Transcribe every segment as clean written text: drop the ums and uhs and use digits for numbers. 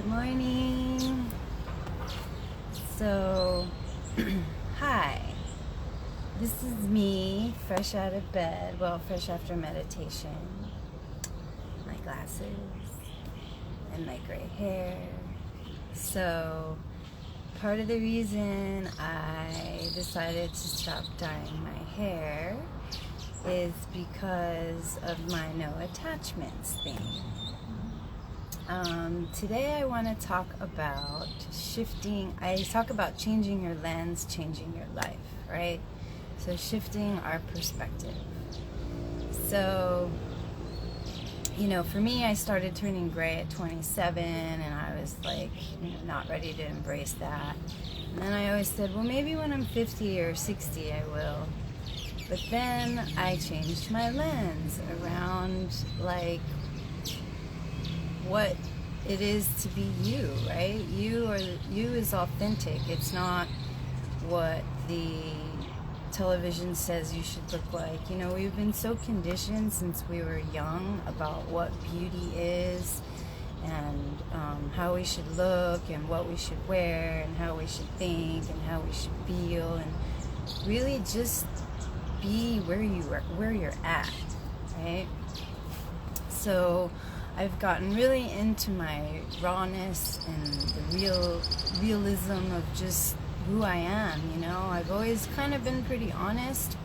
Good morning. So, hi. This is me, fresh out of bed. Well, fresh after meditation. My glasses and my gray hair. So, part of the reason I decided to stop dyeing my hair is because of my no attachments thing. Today I want to talk about changing your lens, changing your life, right? So shifting our perspective. So, for me, I started turning gray at 27, and I was like, not ready to embrace that. And then I always said, well, maybe when I'm 50 or 60, I will. But then I changed my lens around, what it is to be you, right? You is authentic. It's not what the television says you should look like. We've been so conditioned since we were young about what beauty is and how we should look and what we should wear and how we should think and how we should feel, and really just be where you're at, right? So I've gotten really into my rawness and the realism of just who I am. I've always kind of been pretty honest,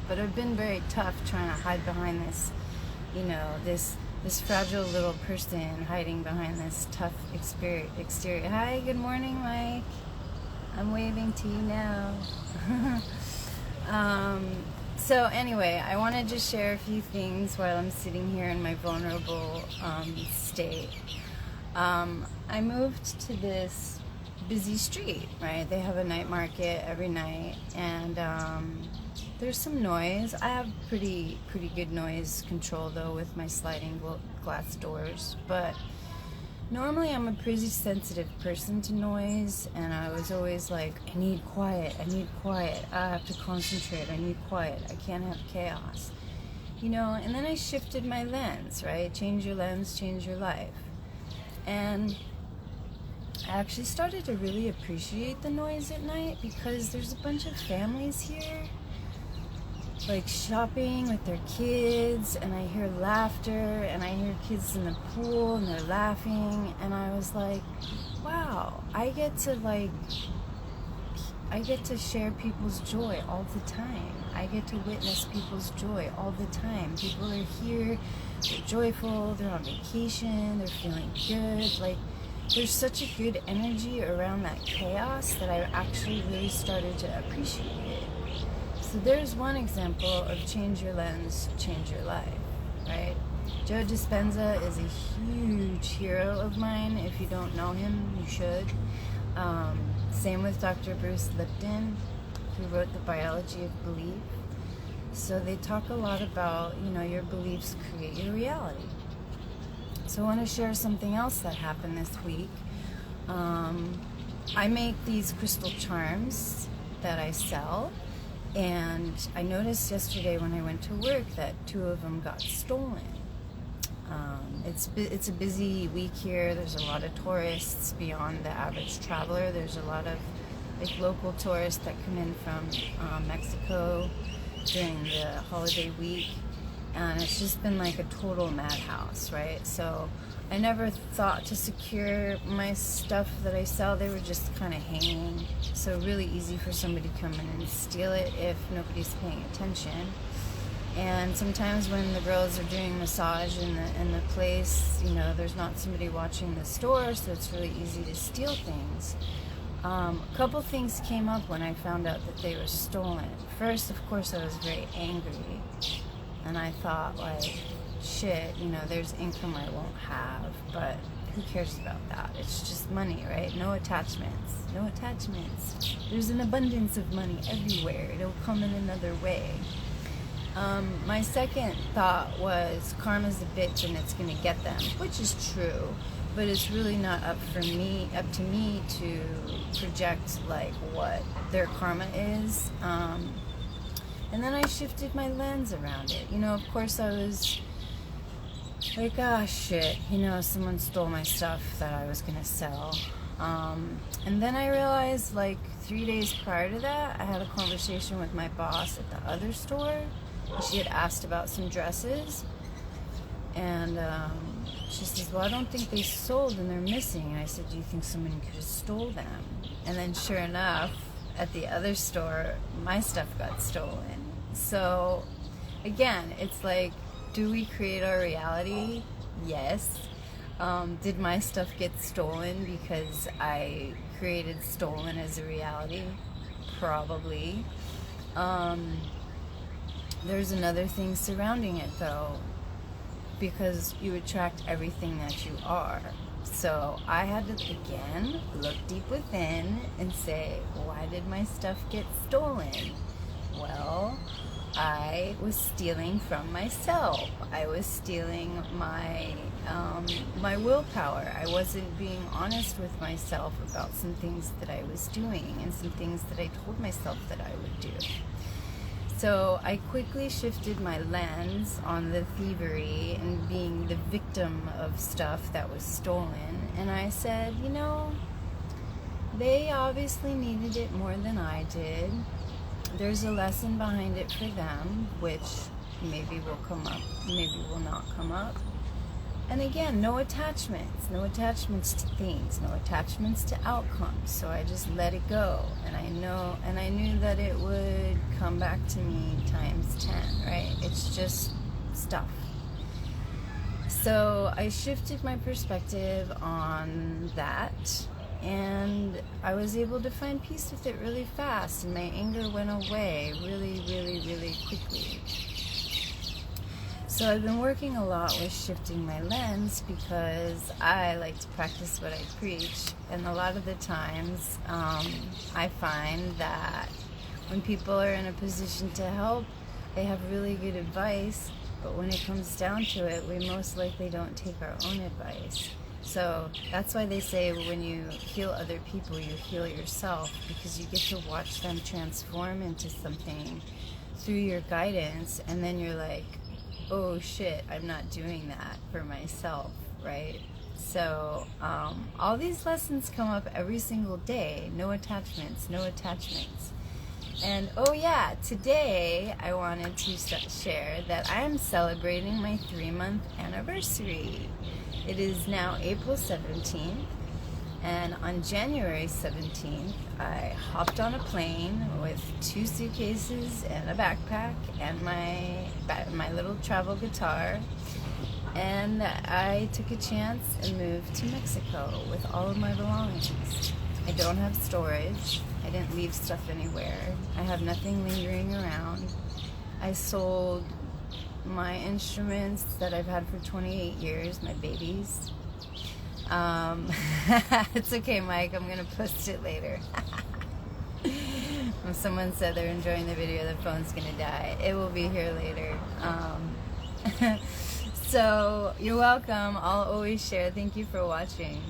but I've been very tough trying to hide behind this, this fragile little person hiding behind this tough exterior. Hi, good morning, Mike. I'm waving to you now. So anyway, I want to just share a few things while I'm sitting here in my vulnerable state. I moved to this busy street, right? They have a night market every night, and there's some noise. I have pretty good noise control though with my sliding glass doors, but normally I'm a pretty sensitive person to noise, and I was always like, I need quiet, I have to concentrate, I need quiet, I can't have chaos, and then I shifted my lens, right? Change your lens, change your life. And I actually started to really appreciate the noise at night, because there's a bunch of families here shopping with their kids, and I hear laughter, and I hear kids in the pool and they're laughing, and I was like, wow, I get to share people's joy all the time. I get to witness people's joy all the time. People are here, they're joyful, they're on vacation, they're feeling good. There's such a good energy around that chaos that I actually really started to appreciate it. So there's one example of change your lens, change your life, right? Joe Dispenza is a huge hero of mine. If you don't know him, you should. Same with Dr. Bruce Lipton, who wrote The Biology of Belief. So they talk a lot about, your beliefs create your reality. So I want to share something else that happened this week. I make these crystal charms that I sell. And I noticed yesterday when I went to work that 2 of them got stolen. It's a busy week here. There's a lot of tourists beyond the average traveler. There's a lot of local tourists that come in from Mexico during the holiday week. And it's just been a total madhouse, right? So I never thought to secure my stuff that I sell. They were just kind of hanging. So really easy for somebody to come in and steal it if nobody's paying attention. And sometimes when the girls are doing massage in the place, there's not somebody watching the store, so it's really easy to steal things. A couple things came up when I found out that they were stolen. First, of course, I was very angry. And I thought, shit, there's income I won't have, but who cares about that? It's just money, right? No attachments. There's an abundance of money everywhere. It'll come in another way. My second thought was karma's a bitch and it's going to get them, which is true, but it's really not up to me to project what their karma is. And then I shifted my lens around it. Of course I was like, ah, shit, you know, someone stole my stuff that I was gonna sell. And then I realized, like, 3 days prior to that, I had a conversation with my boss at the other store. She had asked about some dresses, and she says, well, I don't think they sold and they're missing. And I said, do you think someone could have stole them? And then sure enough, at the other store, my stuff got stolen. So again, it's like, do we create our reality? Yes. Did my stuff get stolen because I created stolen as a reality? Probably. There's another thing surrounding it, though, because you attract everything that you are. So I had to, again, look deep within and say, why did my stuff get stolen? Well, I was stealing from myself. I was stealing my my willpower. I wasn't being honest with myself about some things that I was doing and some things that I told myself that I would do. So I quickly shifted my lens on the thievery and being the victim of stuff that was stolen. And I said, you know, they obviously needed it more than I did. There's a lesson behind it for them, which maybe will come up, maybe will not come up. And again, no attachments to things, no attachments to outcomes. So I just let it go, and I knew that it would come back to me times 10, right? It's just stuff. So I shifted my perspective on that, and I was able to find peace with it really fast, and my anger went away really, really, really quickly. So I've been working a lot with shifting my lens because I like to practice what I preach, and a lot of the times I find that when people are in a position to help, they have really good advice, but when it comes down to it, we most likely don't take our own advice. So that's why they say when you heal other people, you heal yourself, because you get to watch them transform into something through your guidance, and then you're like, oh shit, I'm not doing that for myself, right? So all these lessons come up every single day. No attachments. And oh yeah, today I wanted to share that I am celebrating my 3-month anniversary. It is now April 17th, and on January 17th, I hopped on a plane with 2 suitcases and a backpack and my little travel guitar, and I took a chance and moved to Mexico with all of my belongings. I don't have storage. I didn't leave stuff anywhere. I have nothing lingering around. I sold my instruments that I've had for 28 years, my babies. It's okay, Mike, I'm gonna post it later. When someone said they're enjoying the video, the phone's gonna die. It will be here later. So you're welcome. I'll always share. Thank you for watching.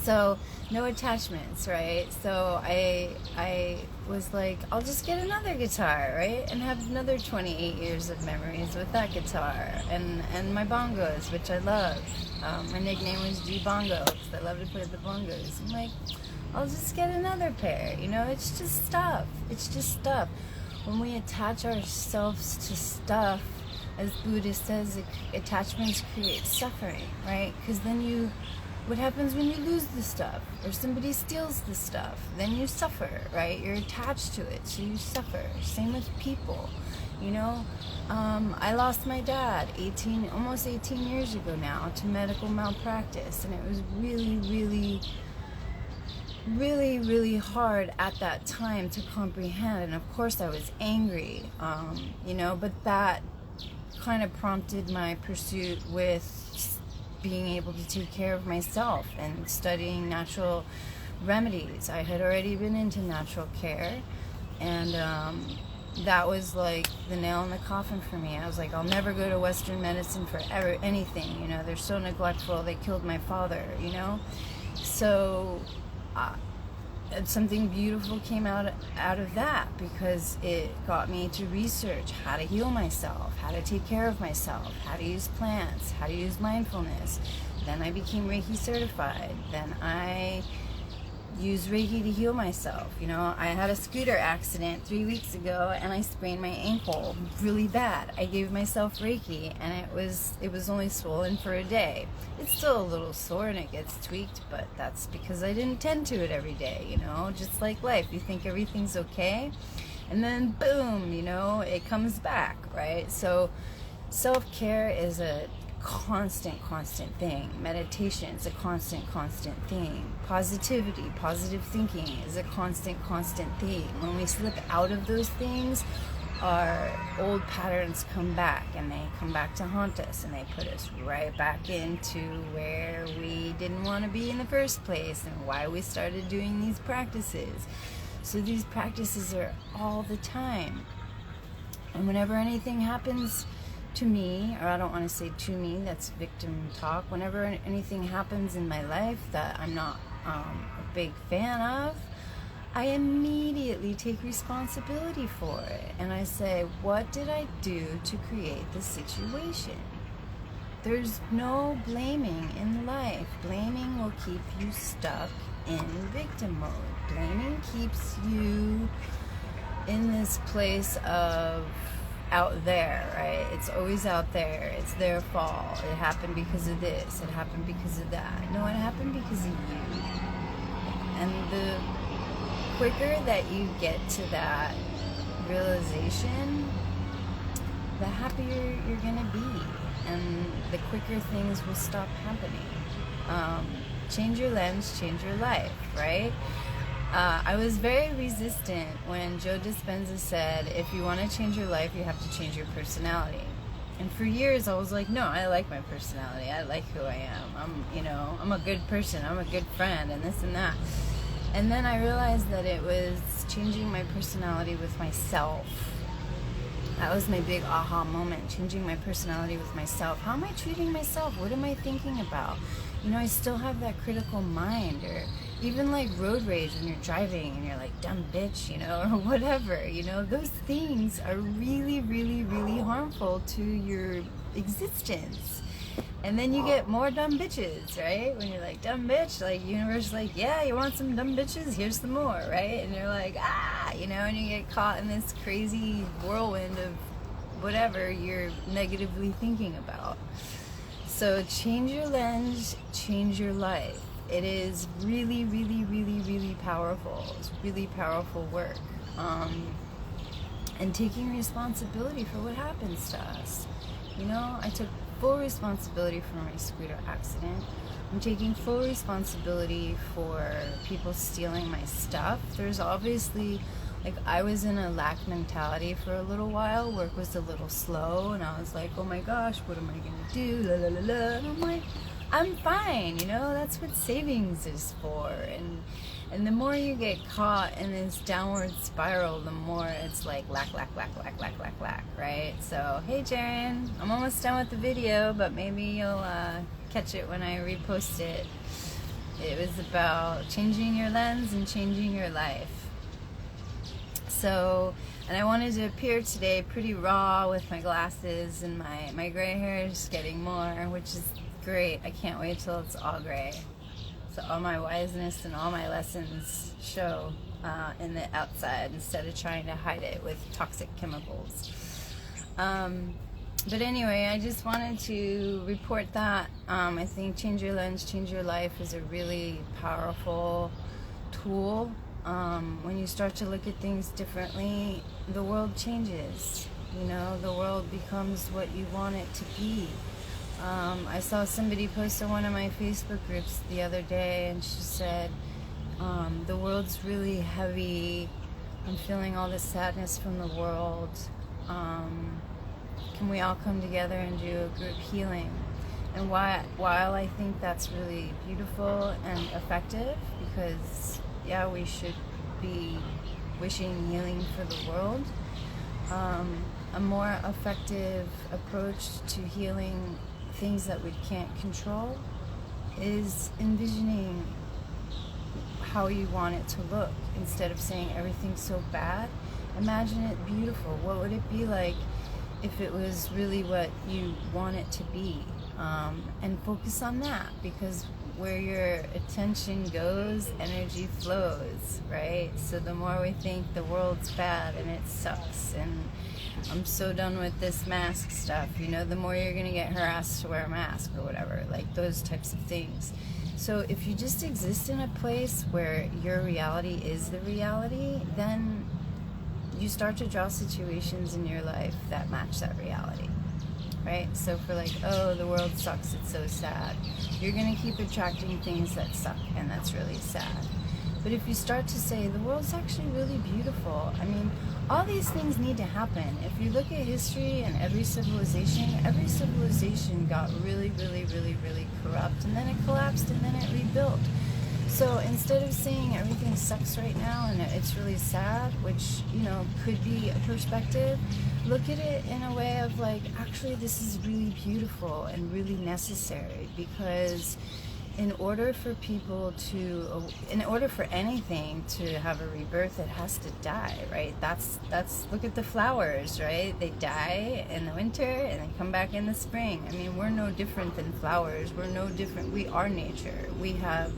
So no attachments, right? So I was like, I'll just get another guitar, right? And have another 28 years of memories with that guitar and my bongos, which I love. My nickname was G Bongo because I love to play the bongos. I'm like, I'll just get another pair, you know? It's just stuff. It's just stuff. When we attach ourselves to stuff, as Buddha says, attachments create suffering, right? Because then what happens when you lose the stuff or somebody steals the stuff? Then you suffer, right? You're attached to it, so you suffer. Same with people, you know? I lost my dad almost 18 years ago now to medical malpractice, and it was really, really, really, really hard at that time to comprehend. And of course I was angry, you know, but that kind of prompted my pursuit with being able to take care of myself and studying natural remedies. I had already been into natural care, and that was like the nail in the coffin for me. I was like, I'll never go to Western medicine for anything, you know, they're so neglectful, they killed my father, you know. So something beautiful came out of that, because it got me to research how to heal myself, how to take care of myself, how to use plants, how to use mindfulness. Then I became Reiki certified. Then I use Reiki to heal myself. You know, I had a scooter accident 3 weeks ago and I sprained my ankle really bad. I gave myself Reiki and it was only swollen for a day. It's still a little sore and it gets tweaked, but that's because I didn't tend to it every day, you know, just like life. You think everything's okay and then boom, you know, it comes back, right? So self-care is a constant thing. Meditation is a constant thing. Positivity, positive thinking is a constant thing. When we slip out of those things, our old patterns come back, and they come back to haunt us, and they put us right back into where we didn't want to be in the first place, and why we started doing these practices. So these practices are all the time, and whenever anything happens to me, or I don't want to say to me, that's victim talk. Whenever anything happens in my life that I'm not a big fan of, I immediately take responsibility for it. And I say, what did I do to create the situation? There's no blaming in life. Blaming will keep you stuck in victim mode. Blaming keeps you in this place of out there, right? It's always out there. It's their fault. It happened because of this. It happened because of that. No, it happened because of you. And the quicker that you get to that realization, the happier you're gonna be, and the quicker things will stop happening. Change your lens, change your life, right? I was very resistant when Joe Dispenza said, if you want to change your life, you have to change your personality. And for years I was like, no, I like my personality. I like who I am. I'm a good person. I'm a good friend, and this and that. And then I realized that it was changing my personality with myself. That was my big aha moment, changing my personality with myself. How am I treating myself? What am I thinking about? You know, I still have that critical mind, or even like road rage when you're driving and you're like, dumb bitch, you know, or whatever. You know, those things are really harmful to your existence. And then you get more dumb bitches, right? When you're like, dumb bitch, like, universe is like, yeah, you want some dumb bitches? Here's some more, right? And you're like, you know, and you get caught in this crazy whirlwind of whatever you're negatively thinking about. So change your lens, change your life. It is really powerful. It's really powerful work. And taking responsibility for what happens to us. You know, I took full responsibility for my scooter accident. I'm taking full responsibility for people stealing my stuff. There's obviously, like, I was in a lack mentality for a little while. Work was a little slow, and I was like, oh my gosh, what am I gonna do? La la la la. And I'm like, I'm fine, you know, that's what savings is for. And the more you get caught in this downward spiral, the more it's like lack, right? So, hey Jaren, I'm almost done with the video, but maybe you'll catch it when I repost it. It was about changing your lens and changing your life. So, and I wanted to appear today pretty raw with my glasses, and my gray hair is getting more, which is great. I can't wait till it's all gray. So all my wiseness and all my lessons show in the outside, instead of trying to hide it with toxic chemicals. But anyway, I just wanted to report that. I think change your lens, change your life is a really powerful tool. When you start to look at things differently, the world changes. You know, the world becomes what you want it to be. I saw somebody post on one of my Facebook groups the other day, and she said, the world's really heavy. I'm feeling all this sadness from the world. Can we all come together and do a group healing? And while I think that's really beautiful and effective, because yeah, we should be wishing healing for the world, a more effective approach to healing things that we can't control is envisioning how you want it to look. Instead of saying everything's so bad, imagine it beautiful. What would it be like if it was really what you want it to be? And focus on that, because where your attention goes, energy flows, right? So the more we think the world's bad and it sucks and I'm so done with this mask stuff, you know, the more you're gonna get harassed to wear a mask or whatever, like those types of things. So if you just exist in a place where your reality is the reality, then you start to draw situations in your life that match that reality, right? So for like, oh, the world sucks, it's so sad, you're gonna keep attracting things that suck, and that's really sad. But if you start to say, the world's actually really beautiful, I mean, all these things need to happen. If you look at history and every civilization got really, really, really, really corrupt, and then it collapsed, and then it rebuilt. So instead of saying everything sucks right now and it's really sad, which, you know, could be a perspective, look at it in a way of like, actually this is really beautiful and really necessary, because in order for anything to have a rebirth, it has to die, right? That's look at the flowers, right? They die in the winter and they come back in the spring. I mean, we're no different than flowers. We're no different. We are nature. We have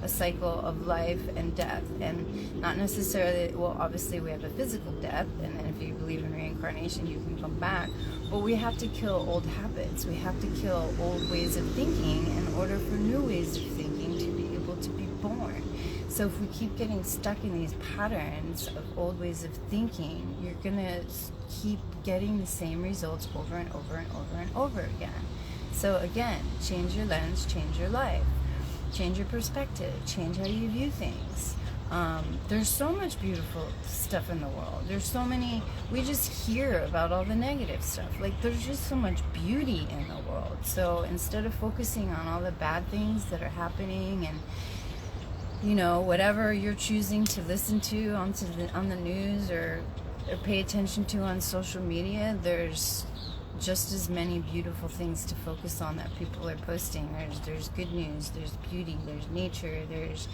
a cycle of life and death, and not necessarily, well, obviously we have a physical death, and then if you believe in reincarnation, you can come back, but we have to kill old habits. We have to kill old ways of thinking in order for new ways of thinking to be able to be born. So if we keep getting stuck in these patterns of old ways of thinking, you're gonna keep getting the same results over and over and over and over again. So again, change your lens, change your life. Change your perspective, change how you view things. There's so much beautiful stuff in the world. There's so many, we just hear about all the negative stuff. Like, there's just so much beauty in the world. So instead of focusing on all the bad things that are happening and, you know, whatever you're choosing to listen to on the news or pay attention to on social media, there's just as many beautiful things to focus on that people are posting. There's good news, there's beauty, there's nature, there's,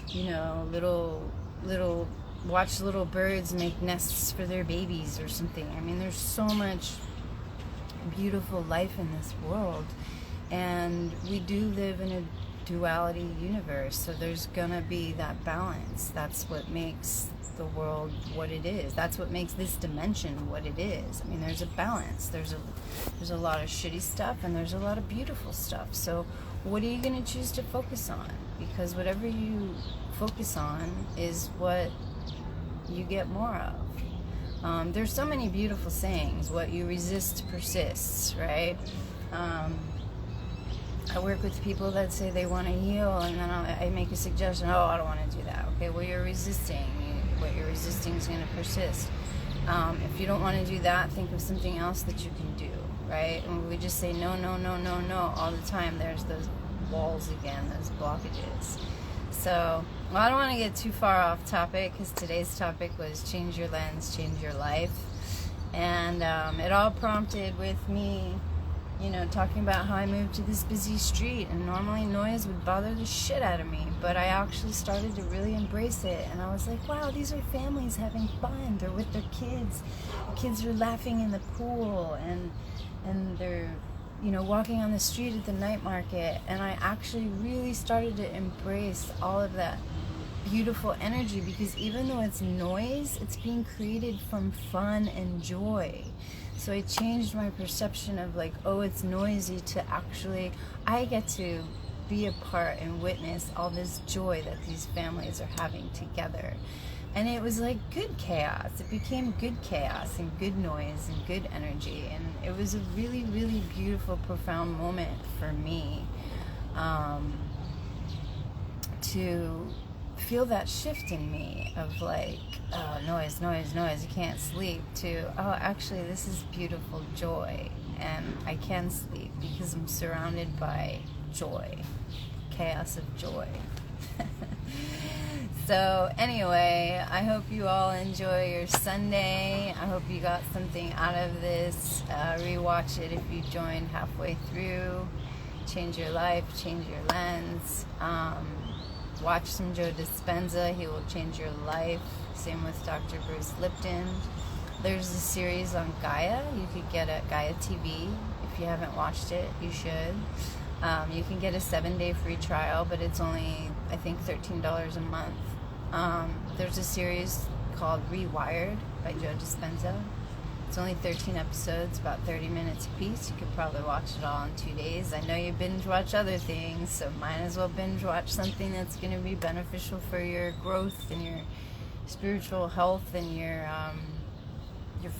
you know, watch little birds make nests for their babies or something. I mean, there's so much beautiful life in this world, and we do live in a duality universe, so there's gonna be that balance. That's what makes the world what it is. That's what makes this dimension what it is. I mean, there's a balance. There's a lot of shitty stuff and there's a lot of beautiful stuff. So what are you going to choose to focus on? Because whatever you focus on is what you get more of. There's so many beautiful sayings. What you resist persists, right? I work with people that say they want to heal, and then I make a suggestion. Oh, I don't want to do that. Okay, well, you're resisting. What you're resisting is going to persist. If you don't want to do that, think of something else that you can do, right? And we just say no, no, no, no, no all the time. There's those walls again, those blockages. So, well, I don't want to get too far off topic, because today's topic was change your lens, change your life. And it all prompted with me, you know, talking about how I moved to this busy street, and normally noise would bother the shit out of me, but I actually started to really embrace it, and I was like, wow, these are families having fun. They're with their kids. The kids are laughing in the pool, and they're, you know, walking on the street at the night market, and I actually really started to embrace all of that beautiful energy, because even though it's noise, it's being created from fun and joy. So I changed my perception of like, oh, it's noisy, to actually, I get to be a part and witness all this joy that these families are having together. And it was like good chaos. It became good chaos and good noise and good energy. And it was a really, really beautiful, profound moment for me to feel that shift in me of like, oh, noise, noise, noise, you can't sleep, to, oh, actually this is beautiful joy, and I can sleep because I'm surrounded by joy, chaos of joy. So anyway, I hope you all enjoy your Sunday. I hope you got something out of this. Rewatch it if you joined halfway through. Change your life, change your lens. watch some Joe Dispenza. He will change your life. Same with Dr. Bruce Lipton. There's a series on Gaia. You could get at Gaia TV. If you haven't watched it, you should. You can get a 7-day free trial, but it's only, I think, $13 a month. There's a series called Rewired by Joe Dispenza. It's only 13 episodes, about 30 minutes a piece. You could probably watch it all in 2 days. I know you binge watch other things, so might as well binge watch something that's going to be beneficial for your growth and your spiritual health and your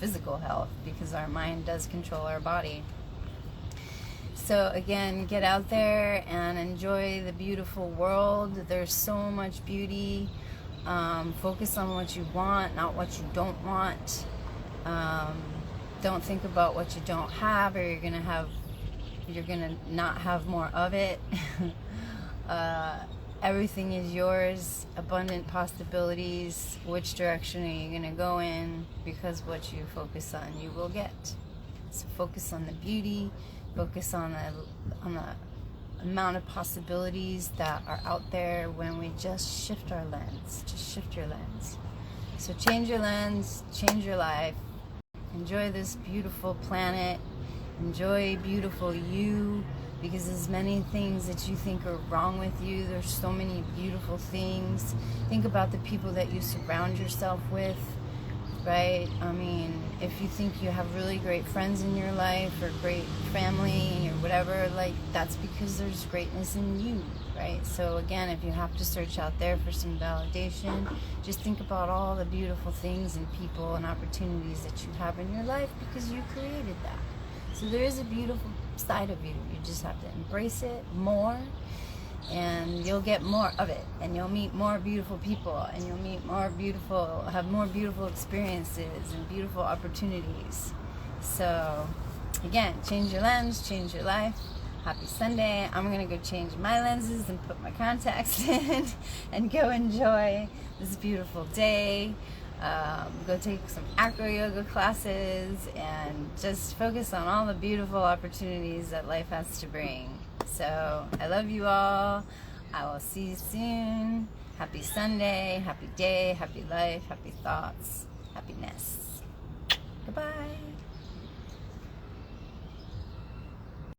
physical health, because our mind does control our body. So again, get out there and enjoy the beautiful world. There's so much beauty. Focus on what you want, not what you don't want. Don't think about what you don't have, or you're gonna not have more of it. Everything is yours, abundant possibilities. Which direction are you gonna go in? Because what you focus on, you will get. So focus on the beauty, focus on the amount of possibilities that are out there when we just shift our lens. Just shift your lens. So change your lens, change your life. Enjoy this beautiful planet. Enjoy beautiful you, because there's many things that you think are wrong with you. There's so many beautiful things. Think about the people that you surround yourself with, right? I mean, if you think you have really great friends in your life or great family or whatever, like, that's because there's greatness in you, right? So again, if you have to search out there for some validation, just think about all the beautiful things and people and opportunities that you have in your life, because you created that. So there is a beautiful side of you. You just have to embrace it more, and you'll get more of it, and you'll meet more beautiful people, and you'll have more beautiful experiences and beautiful opportunities. So again, change your lens, change your life. Happy Sunday. I'm gonna go change my lenses and put my contacts in and go enjoy this beautiful day. Go take some acro yoga classes and just focus on all the beautiful opportunities that life has to bring. So I love you all. I will see you soon. Happy Sunday, happy day, happy life, happy thoughts, happiness. Goodbye.